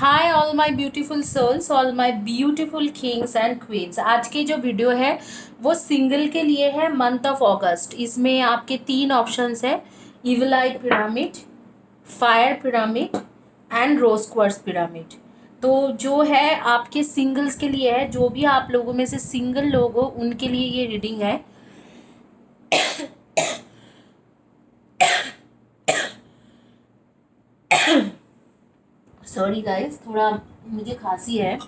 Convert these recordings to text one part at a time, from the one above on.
Hi all my beautiful souls, all my beautiful kings and queens. आज की जो video है वो सिंगल के लिए है, मंथ ऑफ अगस्त। इसमें आपके तीन ऑप्शंस है, evil eye pyramid, fire pyramid and rose quartz pyramid. तो जो है आपके सिंगल्स के लिए है, जो भी आप लोगों में से सिंगल लोग हो उनके लिए ये रीडिंग है। सॉरी गाइस, थोड़ा मुझे खांसी है।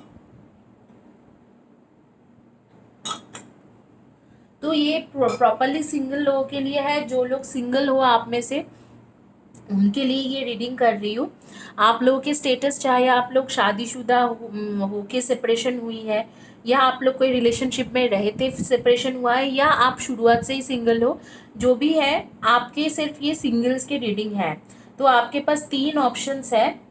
तो ये प्रॉपरली सिंगल लोगों के लिए है। जो लोग सिंगल हो आप में से, उनके लिए ये रीडिंग कर रही हूँ। आप लोगों के स्टेटस, चाहे आप लोग शादीशुदा हो के सेपरेशन हुई है, या आप लोग कोई रिलेशनशिप में रहे थे सेपरेशन हुआ है, या आप शुरुआत से ही सिंगल हो, जो भी है आपके सिर्फ ये सिंगल्स के रीडिंग है। तो आपके पास तीन ऑप्शंस है।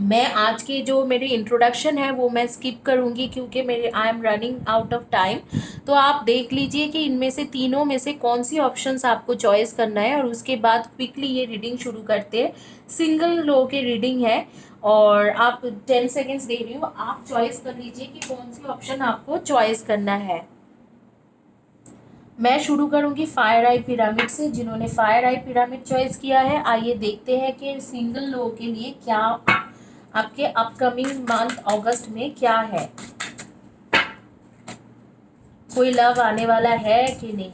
मैं आज के जो मेरी इंट्रोडक्शन है वो मैं स्किप करूंगी क्योंकि मेरे I am running out of time. तो आप देख लीजिए कि इनमें से तीनों में से कौन सी ऑप्शंस आपको चॉइस करना है, और उसके बाद क्विकली ये रीडिंग शुरू करते हैं। सिंगल लोगों की रीडिंग है और आप 10 सेकेंड्स दे रही हूँ, आप चॉइस कर लीजिए कि कौन सी ऑप्शन आपको चॉइस करना है। मैं शुरू करूंगी फायर आई पिरामिड से। जिन्होंने फायर आई पिरामिड चॉइस किया है, आइए देखते हैं कि सिंगल लोगों के लिए क्या आपके अपकमिंग मंथ अगस्त में क्या है। कोई लव आने वाला है कि नहीं।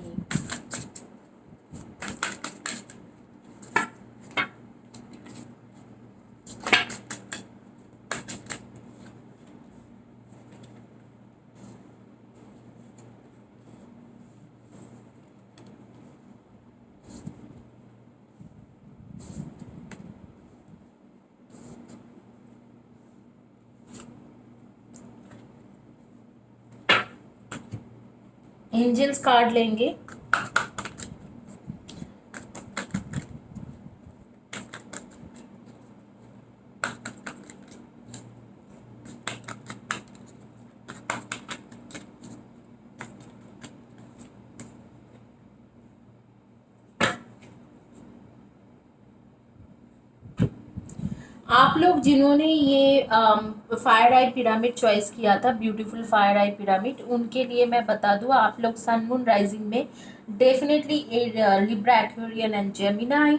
एंजल्स कार्ड लेंगे। आप लोग जिन्होंने ये फायर आई पिरामिड चॉइस किया था, ब्यूटीफुल फायर आई पिरामिड, उनके लिए मैं बता दूँ, आप लोग सन मून राइजिंग में definitely Libra Aquarian and Gemini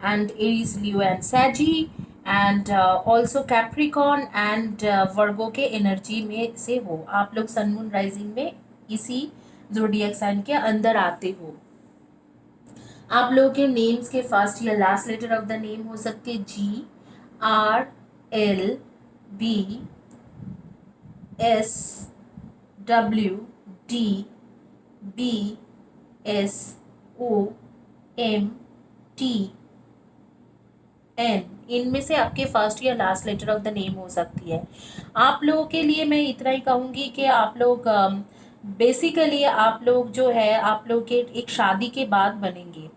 and Aries Leo and Sagi and also Capricorn and Virgo के एनर्जी में से हो। आप लोग सन मून राइजिंग में इसी जोडियक साइन के अंदर आते हो। आप लोगों के नेम्स के फर्स्ट या last letter of the name हो सकते हैं GRLBSWDBSOMTN। इनमें से आपके फर्स्ट या last letter of the name हो सकती है। आप लोगों के लिए मैं इतना ही कहूँगी कि आप लोग बेसिकली आप लोग जो है, आप लोग के एक शादी के बाद बनेंगे।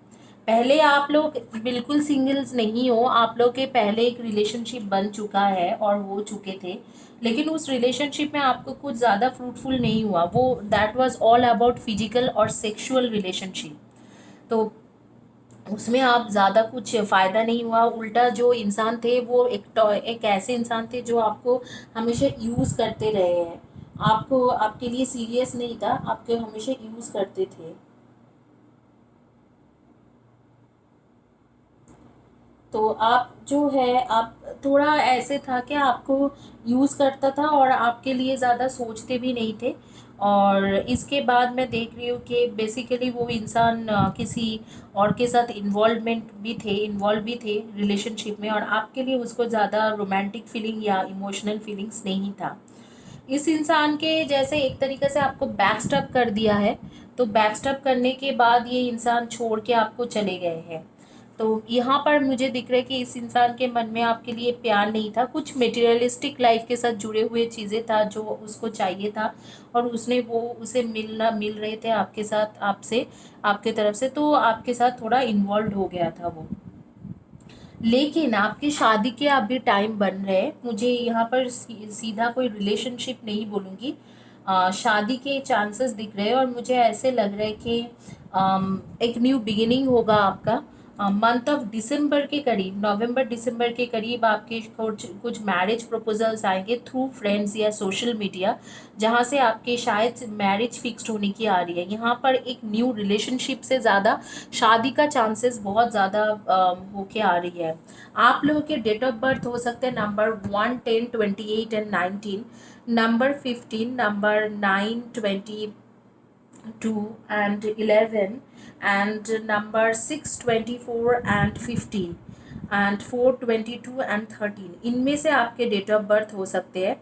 पहले आप लोग बिल्कुल सिंगल्स नहीं हो, आप लोग के पहले एक रिलेशनशिप बन चुका है और हो चुके थे, लेकिन उस रिलेशनशिप में आपको कुछ ज़्यादा फ्रूटफुल नहीं हुआ। वो that was all about physical और सेक्सुअल रिलेशनशिप। तो उसमें आप ज़्यादा कुछ फ़ायदा नहीं हुआ। उल्टा जो इंसान थे वो एक ऐसे इंसान थे जो आपको हमेशा यूज़ करते रहे हैं। आपको आपके लिए सीरियस नहीं था, आपको हमेशा यूज़ करते थे। तो आप जो है, आप थोड़ा ऐसे था कि आपको यूज़ करता था और आपके लिए ज़्यादा सोचते भी नहीं थे। और इसके बाद मैं देख रही हूँ कि बेसिकली वो इंसान किसी और के साथ इन्वॉल्व भी थे रिलेशनशिप में, और आपके लिए उसको ज़्यादा रोमांटिक फीलिंग या इमोशनल फीलिंग्स नहीं था। इस इंसान के जैसे एक तरीके से आपको बैकस्टैब कर दिया है। तो बैकस्टैब करने के बाद ये इंसान छोड़ के आपको चले गए हैं। तो यहाँ पर मुझे दिख रहा है कि इस इंसान के मन में आपके लिए प्यार नहीं था, कुछ मटेरियलिस्टिक लाइफ के साथ जुड़े हुए चीज़ें था जो उसको चाहिए था, और उसने वो उसे मिल रहे थे आपके साथ, आपसे, आपके तरफ से, तो आपके साथ थोड़ा इन्वॉल्व हो गया था वो। लेकिन आपकी शादी के अभी टाइम बन रहे हैं। मुझे यहाँ पर सीधा कोई रिलेशनशिप नहीं बोलूँगी, शादी के चांसेस दिख रहे हैं, और मुझे ऐसे लग रहा है कि एक न्यू बिगिनिंग होगा आपका। मंथ ऑफ दिसंबर के करीब, नवंबर दिसंबर के करीब आपके कुछ कुछ मैरिज प्रपोजल्स आएंगे थ्रू फ्रेंड्स या सोशल मीडिया, जहाँ से आपके शायद मैरिज फिक्स्ड होने की आ रही है। यहाँ पर एक न्यू रिलेशनशिप से ज़्यादा शादी का चांसेस बहुत ज़्यादा होके आ रही है। आप लोगों के डेट ऑफ बर्थ हो सकते हैं number 1, 10, 28 and 19, number 15, number 9, 22 and 11, and number 6, 24 and 15 and 4, 22 and 13, इनमें से आपके डेट ऑफ बर्थ हो सकते हैं।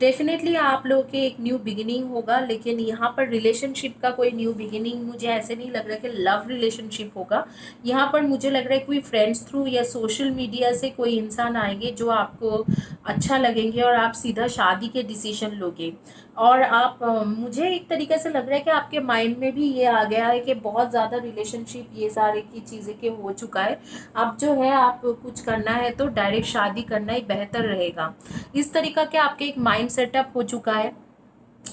डेफिनेटली आप लोगों के एक न्यू बिगिनिंग होगा, लेकिन यहाँ पर रिलेशनशिप का कोई न्यू बिगिनिंग मुझे ऐसे नहीं लग रहा कि लव रिलेशनशिप होगा। यहाँ पर मुझे लग रहा है कोई फ्रेंड्स थ्रू या सोशल मीडिया से कोई इंसान आएंगे जो आपको अच्छा लगेंगे और आप सीधा शादी के डिसीजन लोगे। और आप मुझे एक तरीके से लग रहा है कि आपके माइंड में भी ये आ गया है कि बहुत ज़्यादा रिलेशनशिप ये सारे की चीज़ें के हो चुका है, अब जो है आप कुछ करना है तो डायरेक्ट शादी करना ही बेहतर रहेगा। इस तरीका के आपके एक माइंड सेटअप हो चुका है।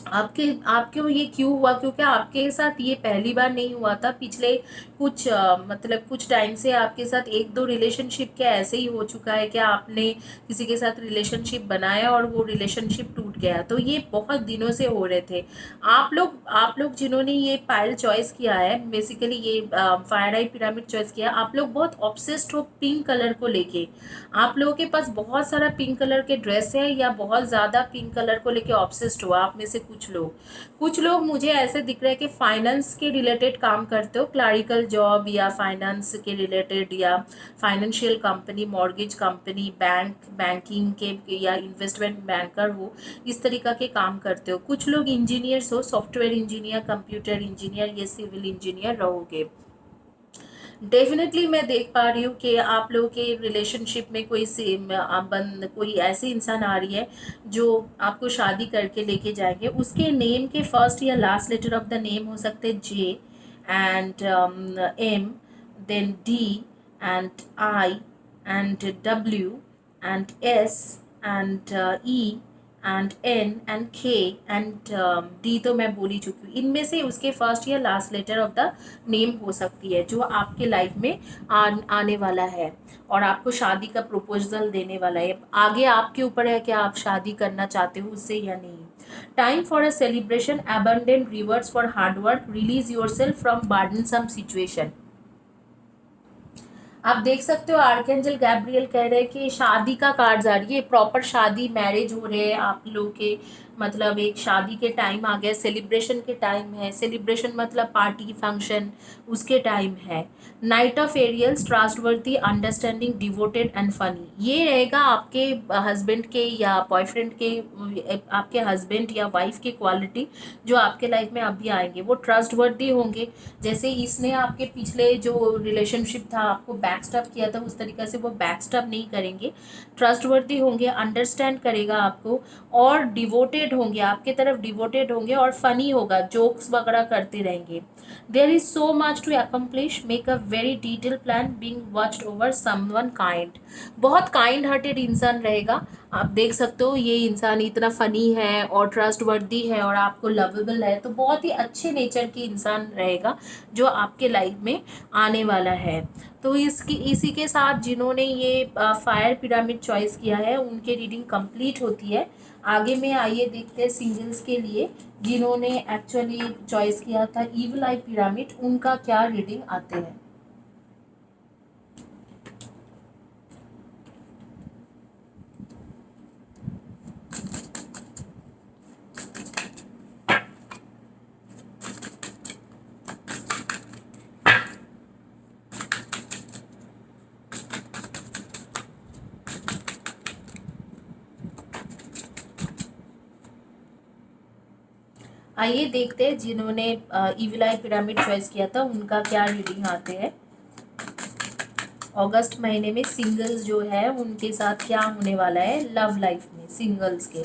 आपके आपके ये क्यों हुआ, क्योंकि आपके साथ ये पहली बार नहीं हुआ था। पिछले कुछ मतलब कुछ टाइम से आपके साथ एक दो रिलेशनशिप के ऐसे ही हो चुका है कि आपने किसी के साथ रिलेशनशिप बनाया और वो रिलेशनशिप टूट गया। तो ये बहुत दिनों से हो रहे थे। आप लोग जिन्होंने ये पायल चॉइस किया है, बेसिकली ये फायर आई पिरामिड चॉइस किया, आप लोग बहुत ऑब्सेस्ड हो पिंक कलर को लेके। आप लोगों के पास बहुत सारा पिंक कलर के ड्रेस है या बहुत ज़्यादा पिंक कलर को लेके ऑब्सेस्ड हो आप में से कुछ लोग मुझे ऐसे दिख रहा है कि फाइनेंस के रिलेटेड काम करते हो, क्लरिकल जॉब या फाइनेंस के रिलेटेड या financial company, mortgage company, banking के या इन्वेस्टमेंट बैंकर हो, इस तरीका के काम करते हो। कुछ लोग इंजीनियर्स हो, सॉफ्टवेयर इंजीनियर, कंप्यूटर इंजीनियर या सिविल इंजीनियर रहोगे। डेफिनेटली मैं देख पा रही हूँ कि आप लोगों के रिलेशनशिप में कोई ऐसी इंसान आ रही है जो आपको शादी करके लेके जाएंगे। उसके नेम के फर्स्ट या last letter of the name हो सकते हैं J and M, then D and I and W and S and E and N and K and D तो मैं बोल ही चुकी हूँ। इनमें से उसके फर्स्ट या last letter of the name हो सकती है जो आपके लाइफ में आने वाला है और आपको शादी का प्रपोजल देने वाला है। आगे आपके ऊपर है कि आप शादी करना चाहते हो उससे या नहीं। Time for a celebration, abundant reverts for hard work, release your self from burdensome situation. आप देख सकते हो आर्कएंजल गैब्रियल कह रहे हैं कि शादी का कार्ड आ रही है, प्रॉपर शादी मैरिज हो रहे हैं आप लोग के, मतलब एक शादी के टाइम आ गया, सेलिब्रेशन के टाइम है। सेलिब्रेशन मतलब पार्टी फंक्शन, उसके टाइम है। Knight of aerials, trustworthy, understanding, devoted and funny, ये रहेगा आपके हस्बैंड के या बॉयफ्रेंड के, आपके हस्बैंड या वाइफ की क्वालिटी जो आपके लाइफ में अभी आएंगे। वो ट्रस्टवर्दी होंगे, जैसे इसने आपके पिछले जो रिलेशनशिप था आपको बैकस्टॉप किया था उस तरीके से वो बैकस्टॉप नहीं करेंगे। ट्रस्टवर्दी होंगे, अंडरस्टैंड करेगा आपको और डिवोटेड होंगे, आपके तरफ डिवोटेड होंगे और फनी होगा, जोक्स वगैरह करते रहेंगे। There is so much to accomplish, make a very detail plan, being watched over someone kind, बहुत काइंड हार्टेड इंसान रहेगा। आप देख सकते हो ये इंसान इतना फनी है और ट्रस्टवर्दी है और आपको लवेबल है, तो बहुत ही अच्छे नेचर की इंसान रहेगा जो आपके लाइफ में आने वाला है। तो इसी के साथ जिन्होंने ये फायर पिरामिड चॉइस किया है उनके रीडिंग कंप्लीट होती है। आगे में आइए देखते हैं सिंगल्स के लिए जिन्होंने एक्चुअली चॉइस किया था ईविल आई पिरामिड, उनका क्या रीडिंग आते हैं। आइए देखते हैं जिन्होंने ईविल आई पिरामिड चॉइस किया था उनका क्या रीडिंग आते हैं। अगस्त महीने में सिंगल्स जो है उनके साथ क्या होने वाला है लव लाइफ में। सिंगल्स के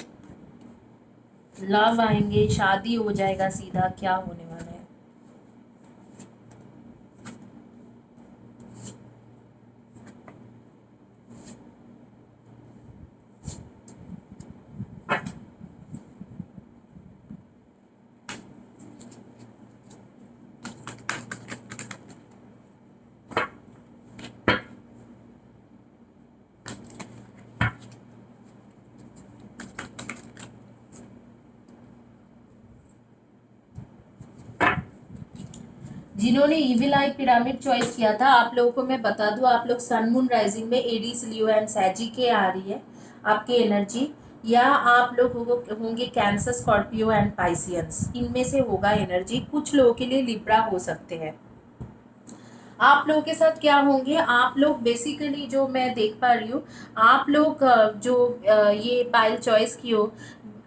लव आएंगे, शादी हो जाएगा सीधा, क्या होने वाला है। जिन्होंने इविल आई पिरामिड चॉइस किया था, आप लोगों को मैं बता दूं, आप लोग सन मून राइजिंग में एडीज, लियो एंड सैजी के आ रही है आपकी एनर्जी, या आप लोग होंगे कैंसर, स्कॉर्पियो एंड पाइसियंस, इनमें से होगा एनर्जी। कुछ लोगों के लिए लिब्रा हो सकते हैं। आप लोगों के साथ क्या होंगे, आप लोग बेसिकली जो मैं देख पा रही हूँ, आप लोग ये पाइल चॉइस की हो,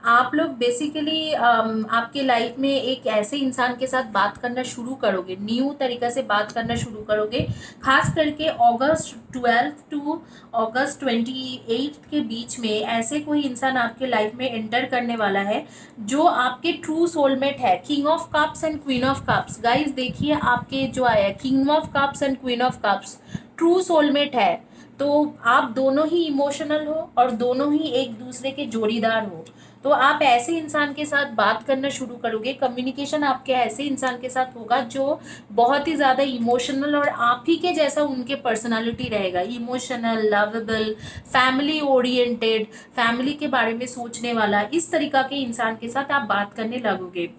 आप लोग बेसिकली आपके लाइफ में एक ऐसे इंसान के साथ बात करना शुरू करोगे, न्यू तरीका से बात करना शुरू करोगे। खास करके अगस्त 12 टू अगस्त 28 के बीच में ऐसे कोई इंसान आपके लाइफ में एंटर करने वाला है जो आपके ट्रू सोलमेट है। King of cups and queen of cups, guys देखिए आपके जो आया king of cups and queen of cups, true soulmate है। तो आप दोनों ही इमोशनल हो और दोनों ही एक दूसरे के जोड़ीदार हो। तो आप ऐसे इंसान के साथ बात करना शुरू करोगे, कम्युनिकेशन आपके ऐसे इंसान के साथ होगा जो बहुत ही ज़्यादा इमोशनल और आप ही के जैसा उनके पर्सनालिटी रहेगा, emotional, lovable, family oriented, family के बारे में सोचने वाला, इस तरीका के इंसान के साथ आप बात करने लगोगे।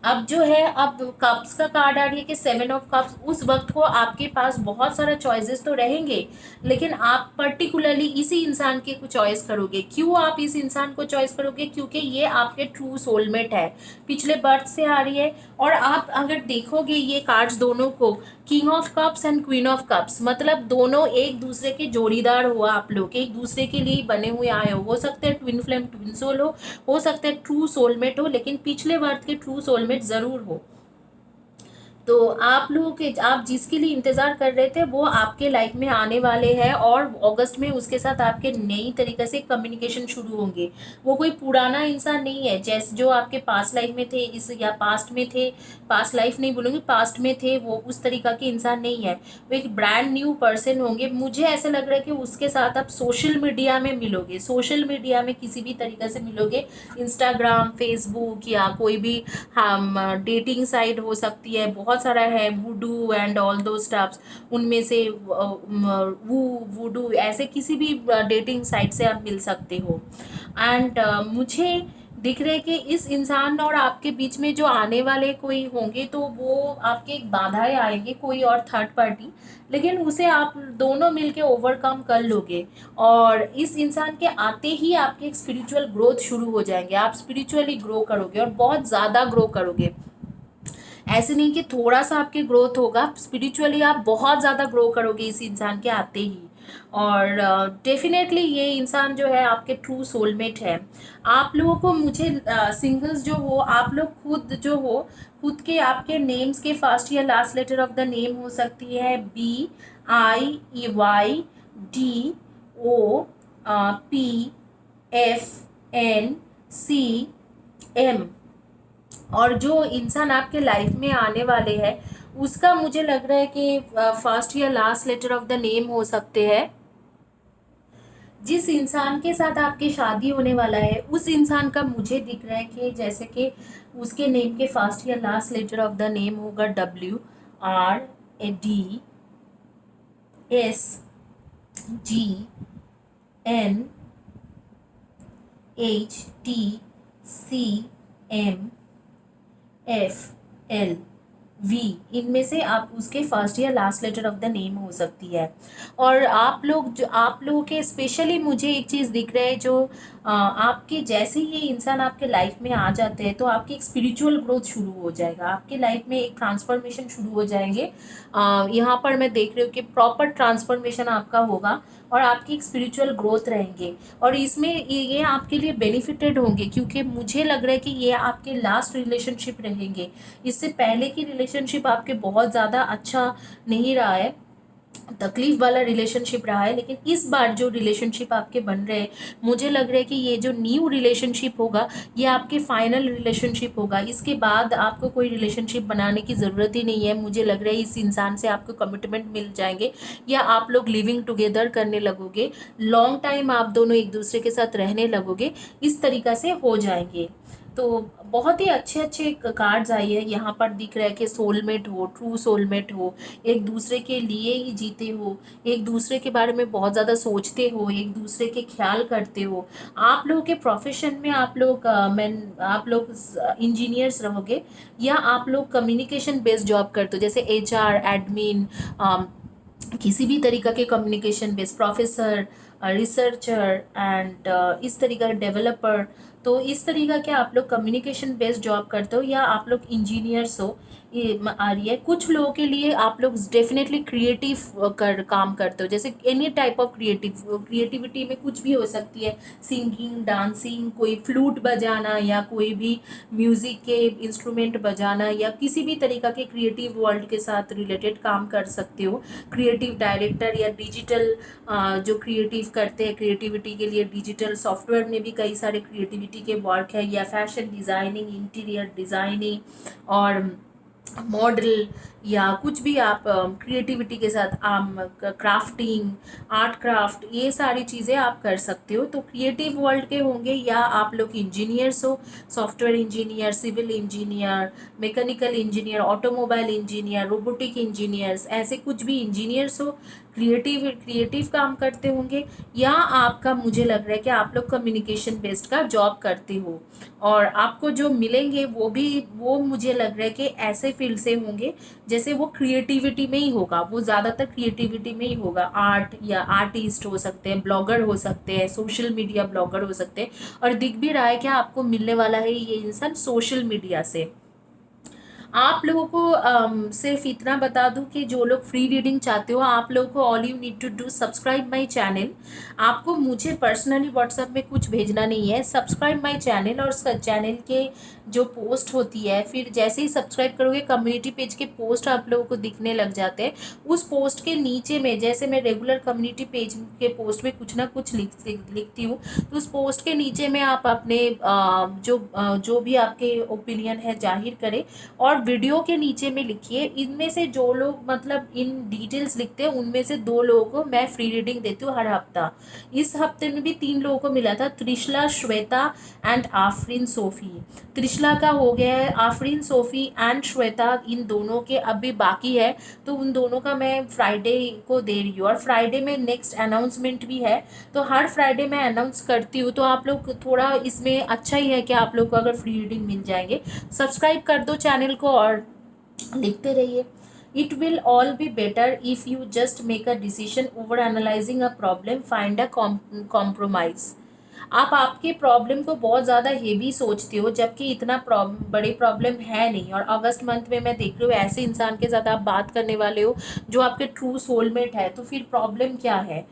अब जो है, अब कप्स का कार्ड आ रही है कि 7 ऑफ कप्स, उस वक्त को आपके पास बहुत सारा चॉइसेस तो रहेंगे, लेकिन आप पर्टिकुलरली इसी इंसान के को चॉइस करोगे। क्यों आप इस इंसान को चॉइस करोगे? क्योंकि ये आपके ट्रू सोलमेट है, पिछले बर्थ से आ रही है। और आप अगर देखोगे ये कार्ड्स दोनों को, king of cups and queen of cups, मतलब दोनों एक दूसरे के जोड़ीदार हो, आप लोग एक दूसरे के लिए बने हुए आए हो सकते हैं ट्विन फ्लेम, ट्विन सोल हो सकता है ट्रू सोलमेट हो, लेकिन पिछले बर्थ के ट्रू सोलमेट जरूर हो। तो आप लोगों के, आप जिसके लिए इंतज़ार कर रहे थे वो आपके लाइफ में आने वाले हैं, और अगस्त में उसके साथ आपके नई तरीके से कम्युनिकेशन शुरू होंगे। वो कोई पुराना इंसान नहीं है जैसे जो आपके पास्ट लाइफ में थे, इस या पास्ट में थे, पास्ट लाइफ नहीं बोलूँगी, पास्ट में थे, वो उस तरीका के इंसान नहीं है। वो एक ब्रांड न्यू पर्सन होंगे। मुझे ऐसा लग रहा है कि उसके साथ आप सोशल मीडिया में मिलोगे, सोशल मीडिया में किसी भी तरीके से मिलोगे, इंस्टाग्राम, फेसबुक या कोई भी हम डेटिंग साइट हो सकती है, बहुत सारा है, वुडू एंड ऑल दो स्टफ्स, उनमें से वुडू ऐसे किसी भी डेटिंग साइट से आप मिल सकते हो। एंड मुझे दिख रहा है कि इस इंसान और आपके बीच में जो आने वाले कोई होंगे तो वो आपके एक बाधाएं आएंगे, कोई और थर्ड पार्टी, लेकिन उसे आप दोनों मिलके ओवरकम कर लोगे। और इस इंसान के आते ही आपके एक स्पिरिचुअल ग्रोथ शुरू हो जाएंगे, आप स्पिरिचुअली ग्रो करोगे और बहुत ज़्यादा ग्रो करोगे। ऐसे नहीं कि थोड़ा सा आपके ग्रोथ होगा, स्पिरिचुअली आप बहुत ज़्यादा ग्रो करोगे इस इंसान के आते ही। और डेफिनेटली ये इंसान जो है आपके ट्रू सोलमेट है। आप लोगों को, मुझे सिंगल्स जो हो, आप लोग खुद जो हो, खुद के आपके नेम्स के फर्स्ट या last letter of the name हो सकती है BIYDOPFNCM। और जो इंसान आपके लाइफ में आने वाले हैं उसका मुझे लग रहा है कि फर्स्ट या last letter of the name हो सकते हैं। जिस इंसान के साथ आपकी शादी होने वाला है उस इंसान का मुझे दिख रहा है कि जैसे कि उसके नेम के फर्स्ट या last letter of the name होगा WRADSGNHTCMFL V, इनमें से आप उसके फर्स्ट या last letter of the name हो सकती है। और आप लोग, जो आप लोगों के स्पेशली मुझे एक चीज़ दिख रहा है, जो आपके जैसे ही ये इंसान आपके लाइफ में आ जाते हैं तो आपकी एक स्पिरिचुअल ग्रोथ शुरू हो जाएगा, आपके लाइफ में एक ट्रांसफॉर्मेशन शुरू हो जाएंगे। यहाँ पर मैं देख रही हूँ कि प्रॉपर ट्रांसफॉर्मेशन आपका होगा और आपकी एक स्पिरिचुअल ग्रोथ रहेंगे। और इसमें ये आपके लिए बेनिफिटेड होंगे क्योंकि मुझे लग रहा है कि ये आपके लास्ट रिलेशनशिप रहेंगे। इससे पहले की रिलेशनशिप आपके बहुत ज़्यादा अच्छा नहीं रहा है, तकलीफ वाला रिलेशनशिप रहा है, लेकिन इस बार जो रिलेशनशिप आपके बन रहे हैं, मुझे लग रहा है कि ये जो न्यू रिलेशनशिप होगा ये आपके फाइनल रिलेशनशिप होगा। इसके बाद आपको कोई रिलेशनशिप बनाने की ज़रूरत ही नहीं है। मुझे लग रहा है इस इंसान से आपको कमिटमेंट मिल जाएंगे या आप लोग लिविंग टुगेदर करने लगोगे, लॉन्ग टाइम आप दोनों एक दूसरे के साथ रहने लगोगे, इस तरीक़ा से हो जाएंगे। तो बहुत ही अच्छे अच्छे कार्ड्स आई है। यहाँ पर दिख रहा है कि सोलमेट हो, ट्रू सोलमेट हो, एक दूसरे के लिए ही जीते हो, एक दूसरे के बारे में बहुत ज़्यादा सोचते हो, एक दूसरे के ख्याल करते हो। आप लोगों के प्रोफेशन में आप लोग इंजीनियर्स रहोगे, या आप लोग कम्युनिकेशन बेस्ड जॉब करते हो, जैसे एचआर, एडमिन, किसी भी तरीका के communication based, professor, researcher and इस तरीका डेवलपर। तो इस तरीका के आप लोग कम्युनिकेशन बेस्ड जॉब करते हो, या आप लोग इंजीनियर्स हो, ये आ रही है। कुछ लोगों के लिए आप लोग डेफिनेटली क्रिएटिव कर काम करते हो, जैसे एनी टाइप ऑफ क्रिएटिविटी में कुछ भी हो सकती है, सिंगिंग, डांसिंग, कोई फ्लूट बजाना, या कोई भी म्यूज़िक के इंस्ट्रूमेंट बजाना, या किसी भी तरीका के क्रिएटिव वर्ल्ड के साथ रिलेटेड काम कर सकते हो। क्रिएटिव डायरेक्टर या डिजिटल जो क्रिएटिव करते हैं, क्रिएटिविटी के लिए डिजिटल सॉफ्टवेयर में भी कई सारे क्रिएटिविटी के वर्क है, या फैशन डिज़ाइनिंग, इंटीरियर डिज़ाइनिंग और मॉडल, या कुछ भी आप क्रिएटिविटी के साथ क्राफ्टिंग, आर्ट क्राफ्ट, ये सारी चीज़ें आप कर सकते हो। तो क्रिएटिव वर्ल्ड के होंगे, या आप लोग इंजीनियर्स हो, software engineer, civil engineer, mechanical engineer, automobile engineer, robotic engineers, ऐसे कुछ भी इंजीनियर्स हो, क्रिएटिव काम करते होंगे, या आपका मुझे लग रहा है कि आप लोग कम्युनिकेशन बेस्ड का जॉब करते हो। और आपको जो मिलेंगे वो मुझे लग रहा है कि ऐसे फील्ड से होंगे जैसे वो क्रिएटिविटी में ही होगा, वो ज़्यादातर क्रिएटिविटी में ही होगा। आर्ट या आर्टिस्ट हो सकते हैं, ब्लॉगर हो सकते हैं, सोशल मीडिया ब्लॉगर हो सकते हैं। और दिख भी रहा है कि आपको मिलने वाला है ये इंसान सोशल मीडिया से। आप लोगों को सिर्फ इतना बता दूं कि जो लोग फ्री रीडिंग चाहते हो, आप लोगों को all you need to do subscribe my channel. आपको मुझे पर्सनली व्हाट्सएप में कुछ भेजना नहीं है, सब्सक्राइब माय चैनल, और चैनल के जो पोस्ट होती है, फिर जैसे ही सब्सक्राइब करोगे कम्युनिटी पेज के पोस्ट आप लोगों को दिखने लग जाते हैं। उस पोस्ट के नीचे में, जैसे मैं रेगुलर कम्युनिटी पेज के पोस्ट में कुछ ना कुछ लिखती हूँ, तो उस पोस्ट के नीचे में आप अपने जो भी आपके ओपिनियन है जाहिर करें, और वीडियो के नीचे में लिखिए। इनमें से जो लोग मतलब इन डिटेल्स लिखते हैं, उनमें से 2 लोगों को मैं फ्री रीडिंग देती हूँ हर हफ्ता। इस हफ्ते में भी 3 लोगों को मिला था, त्रिशला, श्वेता एंड आफरीन सोफ़ी। त्रिशला का हो गया है, आफरीन सोफ़ी एंड श्वेता, इन दोनों के अभी बाकी है, तो उन दोनों का मैं फ्राइडे को दे रही हूँ। और फ्राइडे में नेक्स्ट अनाउंसमेंट भी है, तो हर फ्राइडे मैं अनाउंस करती हूँ। तो आप लोग थोड़ा इसमें अच्छा ही है कि आप लोग को अगर फ्री रीडिंग मिल जाएंगे। सब्सक्राइब कर दो चैनल को और लिखते रहिए। It will all be better if you just make a decision over analysing a problem, find a compromise. आप आपके प्रॉब्लम को बहुत ज़्यादा हेवी सोचते हो, जबकि इतना बड़े प्रॉब्लम है नहीं। और अगस्त मंथ में मैं देख रही हूँ ऐसे इंसान के साथ आप बात करने वाले हो जो आपके ट्रू सोलमेट है, तो फिर प्रॉब्लम क्या है।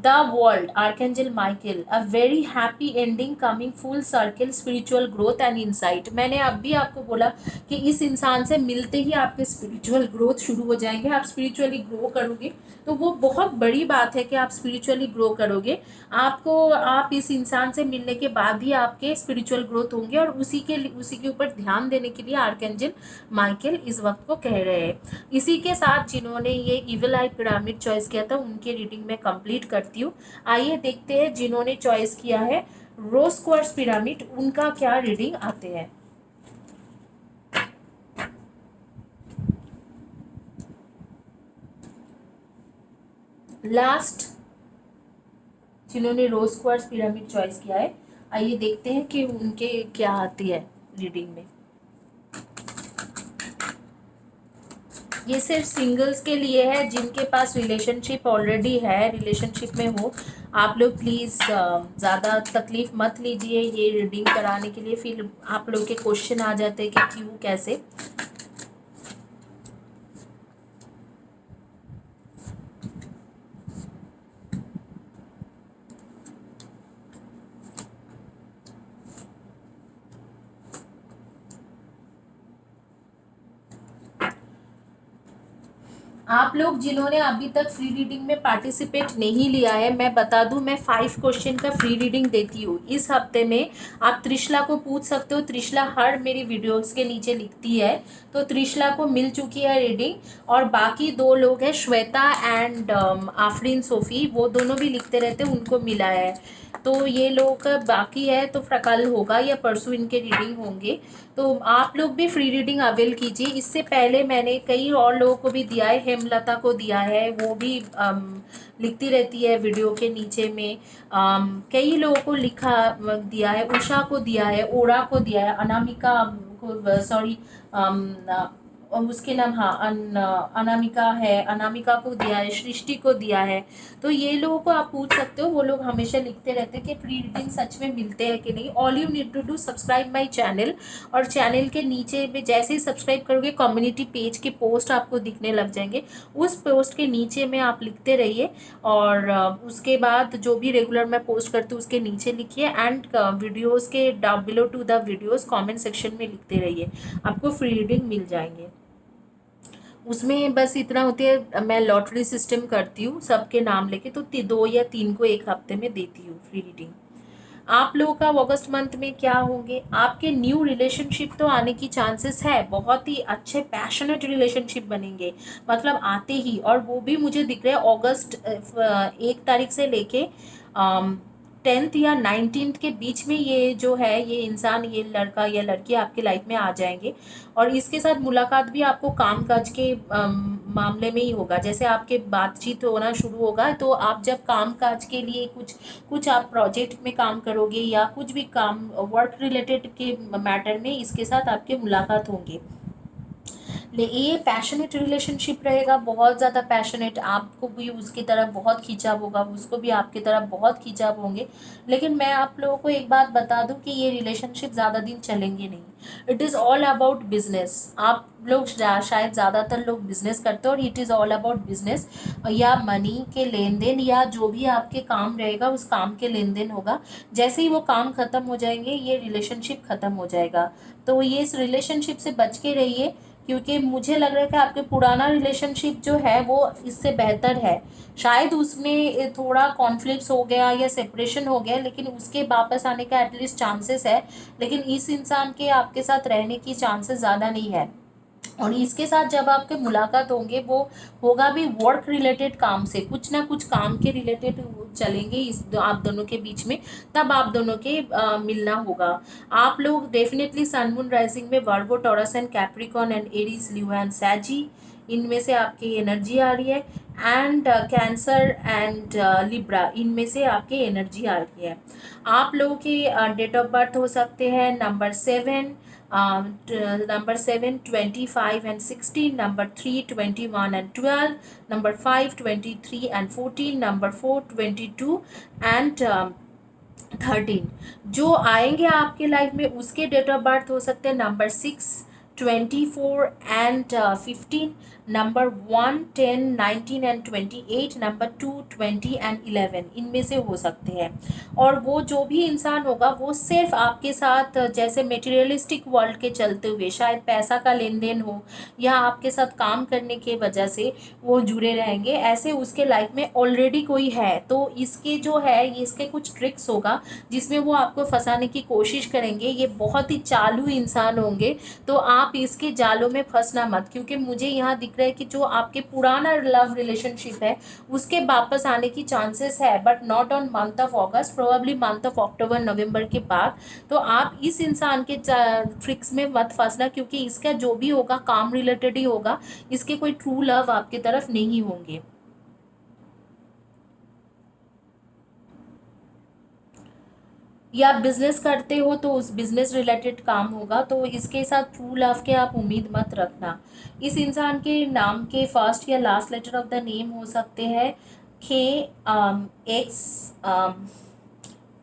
The World, Archangel Michael, a very happy ending coming full circle, spiritual growth and insight। मैंने अब भी आपको बोला कि इस इंसान से मिलते ही आपके स्पिरिचुअल ग्रोथ शुरू हो जाएंगे, आप स्पिरिचुअली ग्रो करोगे। तो वो बहुत बड़ी बात है कि आप स्पिरिचुअली ग्रो करोगे। आप इस इंसान से मिलने के बाद ही आपके स्पिरिचुअल ग्रोथ होंगे, और उसी के ऊपर ध्यान देने के लिए आर्कएंजल माइकल इस वक्त को कह रहे हैं। इसी के साथ जिन्होंने ये इविल आई पिरामिड चॉइस किया था, उनकी रीडिंग में कंप्लीट करती हूँ। आइए देखते हैं जिन्होंने चॉइस किया है रोज क्वार्ट्ज पिरामिड, उनका क्या रीडिंग आते हैं। लास्ट जिन्होंने रोज क्वार्ट्ज पिरामिड चॉइस किया है, आइए देखते हैं कि उनके क्या आती है रीडिंग में। ये सिर्फ सिंगल्स के लिए है, जिनके पास रिलेशनशिप ऑलरेडी है, रिलेशनशिप में हो, आप लोग प्लीज़ ज़्यादा तकलीफ़ मत लीजिए ये रीडिंग कराने के लिए। फिर आप लोग के क्वेश्चन आ जाते हैं कि क्यों, कैसे। आप लोग जिन्होंने अभी तक फ्री रीडिंग में पार्टिसिपेट नहीं लिया है, मैं बता दूं, मैं 5 क्वेश्चन का फ्री रीडिंग देती हूँ इस हफ्ते में। आप त्रिशला को पूछ सकते हो, त्रिशला हर मेरी वीडियोस के नीचे लिखती है, तो त्रिशला को मिल चुकी है रीडिंग। और बाकी 2 लोग हैं, श्वेता एंड आफरीन सोफ़ी, वो दोनों भी लिखते रहते हैं, उनको मिला है। तो ये लोग का बाकी है, तो कल होगा या परसों इनके रीडिंग होंगे। तो आप लोग भी फ्री रीडिंग अवेल कीजिए। इससे पहले मैंने कई और लोगों को भी दिया है, हेमलता को दिया है, वो भी लिखती रहती है वीडियो के नीचे में। कई लोगों को लिखा दिया है, उषा को दिया है, ओरा को दिया है, अनामिका को, सॉरी, उसके नाम, हाँ, अनामिका है, अनामिका को दिया है, सृष्टि को दिया है। तो ये लोगों को आप पूछ सकते हो, वो लोग हमेशा लिखते रहते हैं कि फ्री रीडिंग सच में मिलते हैं कि नहीं। All you need to do subscribe my channel, और चैनल के नीचे में जैसे ही सब्सक्राइब करोगे कम्युनिटी पेज के पोस्ट आपको दिखने लग जाएंगे, उस पोस्ट के नीचे में आप लिखते रहिए। और उसके बाद जो भी रेगुलर मैं पोस्ट करती हूँ उसके नीचे लिखिए, एंड वीडियोज़ के below to the videos comment section में लिखते रहिए, आपको फ्री रीडिंग मिल जाएंगे। उसमें बस इतना होती है, मैं लॉटरी सिस्टम करती हूँ सबके नाम लेके, तो 2 या 3 को एक हफ्ते में देती हूँ फ्री रीडिंग। आप लोगों का अगस्त मंथ में क्या होंगे, आपके न्यू रिलेशनशिप तो आने की चांसेस है, बहुत ही अच्छे पैशनेट रिलेशनशिप बनेंगे, मतलब आते ही। और वो भी मुझे दिख रहा है अगस्त 1 तारीख से लेके 10th या 19th के बीच में, ये जो है ये इंसान, ये लड़का या लड़की आपके लाइफ में आ जाएंगे। और इसके साथ मुलाकात भी आपको काम काज के मामले में ही होगा। जैसे आपके बातचीत होना शुरू होगा, तो आप जब काम काज के लिए कुछ कुछ आप प्रोजेक्ट में काम करोगे या कुछ भी काम वर्क रिलेटेड के मैटर में, इसके साथ आपके मुलाकात होंगे। ये पैशनेट रिलेशनशिप रहेगा, बहुत ज़्यादा पैशनेट, आपको भी उसकी तरफ बहुत खिंचाव होगा, उसको भी आपकी तरफ बहुत खिंचाव होंगे। लेकिन मैं आप लोगों को एक बात बता दूं कि ये रिलेशनशिप ज़्यादा दिन चलेंगे नहीं। It is all about business. आप लोग शायद ज़्यादातर लोग बिजनेस करते हो, और it is all about business या मनी के लेन देन, या जो भी आपके काम रहेगा उस काम के लेन देन होगा। जैसे ही वो काम ख़त्म हो जाएंगे, ये रिलेशनशिप ख़त्म हो जाएगा। तो ये इस रिलेशनशिप से बच के रहिए, क्योंकि मुझे लग रहा है कि आपके पुराना रिलेशनशिप जो है वो इससे बेहतर है। शायद उसमें थोड़ा कॉन्फ्लिक्ट्स हो गया या सेपरेशन हो गया, लेकिन उसके वापस आने का एटलीस्ट चांसेस है। लेकिन इस इंसान के आपके साथ रहने की चांसेस ज़्यादा नहीं है। और इसके साथ जब आपके मुलाकात होंगे, वो होगा भी वर्क रिलेटेड काम से, कुछ ना कुछ काम के रिलेटेड चलेंगे इस आप दोनों के बीच में। तब आप दोनों के मिलना होगा। आप लोग डेफिनेटली सन मून राइजिंग में Virgo, Taurus and Capricorn and Aries, Leo and Sagi, इनमें से आपकी एनर्जी आ रही है। एंड कैंसर एंड लिब्रा, इनमें से आपकी एनर्जी आ रही है। आप लोगों के डेट ऑफ बर्थ हो सकते हैं number 7, 25 and 16, number 3, 21 and 12, number 5, 23 and 14, number 4, 22 and 13। जो आएंगे आपके लाइफ में उसके डेट ऑफ बर्थ हो सकते हैं number 6, 24 and 15, number 1, 10, 19 and 28, number 2, 20 and 11, इनमें से हो सकते हैं। और वो जो भी इंसान होगा वो सिर्फ आपके साथ जैसे मेटीरियलिस्टिक वर्ल्ड के चलते हुए, शायद पैसा का लेन देन हो या आपके साथ काम करने के वजह से वो जुड़े रहेंगे, ऐसे उसके लाइफ में ऑलरेडी कोई है। तो इसके जो है ये इसके कुछ ट्रिक्स होगा जिसमें वो आपको फंसाने की कोशिश करेंगे। ये बहुत ही चालू इंसान होंगे, तो आप इसके जालों में फंसना मत, क्योंकि मुझे यहाँ दिख रहा है कि जो आपके पुराना लव रिलेशनशिप है उसके वापस आने की चांसेस है, but not on month of August, probably month of October November के बाद। तो आप इस इंसान के ट्रिक्स में मत फंसना, क्योंकि इसका जो भी होगा काम रिलेटेड ही होगा, इसके कोई ट्रू लव आपकी तरफ नहीं होंगे। या बिजनेस करते हो तो उस बिजनेस रिलेटेड काम होगा, तो इसके साथ ट्रू लव के आप उम्मीद मत रखना। इस इंसान के नाम के फर्स्ट या last letter of the name हो सकते हैं K, X,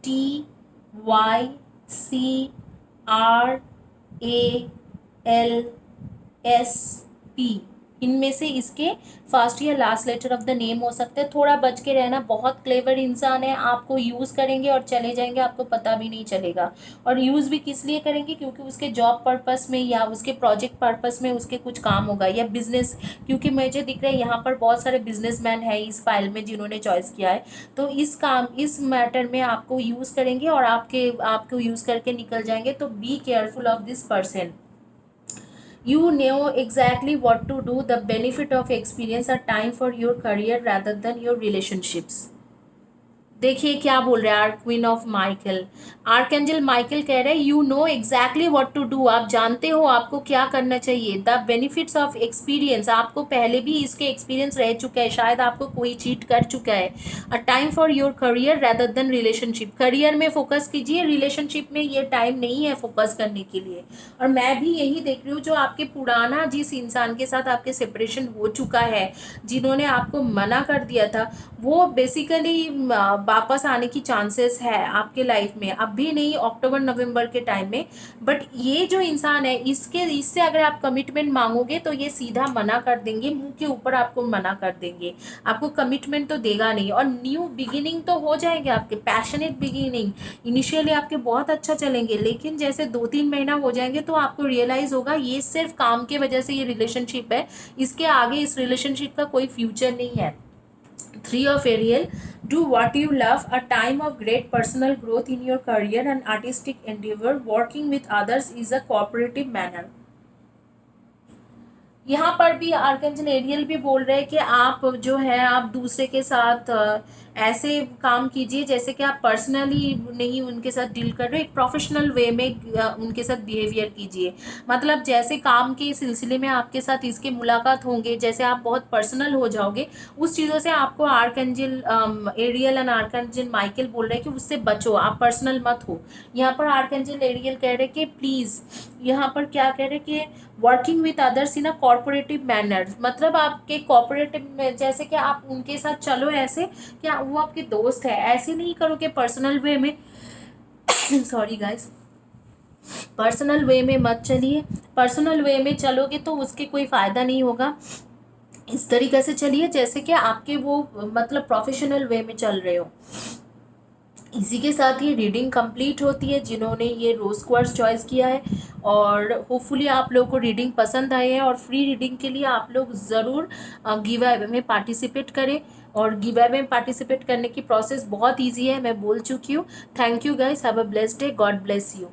T, Y, C, R, A, L, S, P. इनमें से इसके फर्स्ट या last letter of the name हो सकते हैं। थोड़ा बच के रहना, बहुत क्लेवर इंसान है, आपको यूज़ करेंगे और चले जाएंगे, आपको पता भी नहीं चलेगा। और यूज़ भी किस लिए करेंगे, क्योंकि उसके जॉब पर्पस में या उसके प्रोजेक्ट पर्पस में उसके कुछ काम होगा, या बिजनेस, क्योंकि मुझे दिख रहा है यहाँ पर बहुत सारे बिजनेसमैन हैं इस फाइल में जिन्होंने चॉइस किया है। तो इस मैटर में आपको यूज़ करेंगे और आपको यूज़ करके निकल जाएंगे। तो be careful of this person. You know exactly what to do. The benefit of experience are time for your career rather than your relationships. देखिए क्या बोल रहे हैं आर्क क्वीन ऑफ माइकल। आर्कएंजल माइकल कह रहे हैं you know exactly what to do, आप जानते हो आपको क्या करना चाहिए। द बेनिफिट्स ऑफ एक्सपीरियंस, आपको पहले भी इसके एक्सपीरियंस रह चुका है, शायद आपको कोई चीट कर चुका है। A time for your career rather than relationship, career में फोकस कीजिए, रिलेशनशिप में ये टाइम नहीं है फोकस करने के लिए। और मैं भी यही देख रही हूँ, जो आपके पुराना जिस इंसान के साथ आपके सेपरेशन हो चुका है, जिन्होंने आपको मना कर दिया था, वो बेसिकली वापस आने की चांसेस है आपके लाइफ में, अब भी नहीं, अक्टूबर नवंबर के टाइम में। बट ये जो इंसान है, इससे अगर आप कमिटमेंट मांगोगे तो ये सीधा मना कर देंगे, मुंह के ऊपर आपको मना कर देंगे, आपको कमिटमेंट तो देगा नहीं। और न्यू बिगिनिंग तो हो जाएंगे आपके, पैशनेट बिगिनिंग, इनिशियली आपके बहुत अच्छा चलेंगे, लेकिन जैसे 2-3 महीना हो जाएंगे तो आपको रियलाइज होगा ये सिर्फ काम के वजह से ये रिलेशनशिप है, इसके आगे इस रिलेशनशिप का कोई फ्यूचर नहीं है। 3 of Ariel, do what you love, a time of great personal growth in your career and artistic endeavor. Working with others is a cooperative manner. यहाँ पर भी आर्कएंजल एरियल भी बोल रहे हैं कि आप जो है आप दूसरे के साथ ऐसे काम कीजिए जैसे कि आप पर्सनली नहीं उनके साथ डील कर रहे हो, एक प्रोफेशनल वे में उनके साथ बिहेवियर कीजिए। मतलब जैसे काम के सिलसिले में आपके साथ इसके मुलाकात होंगे, जैसे आप बहुत पर्सनल हो जाओगे, उस चीज़ों से आपको archangel Ariel and archangel Michael बोल रहे हैं कि उससे बचो, आप पर्सनल मत हो। यहाँ पर आर्कएंजल एरियल कह रहे हैं कि प्लीज़, यहाँ पर क्या कह रहे हैं कि working with others in a corporative manner, मतलब आपके कॉर्पोरेटिव में जैसे कि आप उनके साथ चलो ऐसे, क्या वो आपके दोस्त है, ऐसे नहीं करो कि पर्सनल वे में सॉरी गाइस, पर्सनल वे में मत चलिए। पर्सनल वे में चलोगे तो उसके कोई फ़ायदा नहीं होगा। इस तरीके से चलिए जैसे कि आपके वो मतलब प्रोफेशनल वे में चल रहे हो। इसी के साथ ये रीडिंग कंप्लीट होती है जिन्होंने ये रोज़ क्वार्ट्ज चॉइस किया है। और होपफुली आप लोगों को रीडिंग पसंद आई है, और फ्री रीडिंग के लिए आप लोग ज़रूर गिव अवे में पार्टिसिपेट करें। और गिव अवे में पार्टिसिपेट करने की प्रोसेस बहुत ईजी है, मैं बोल चुकी हूँ। Thank you guys, have a blessed day, God bless you.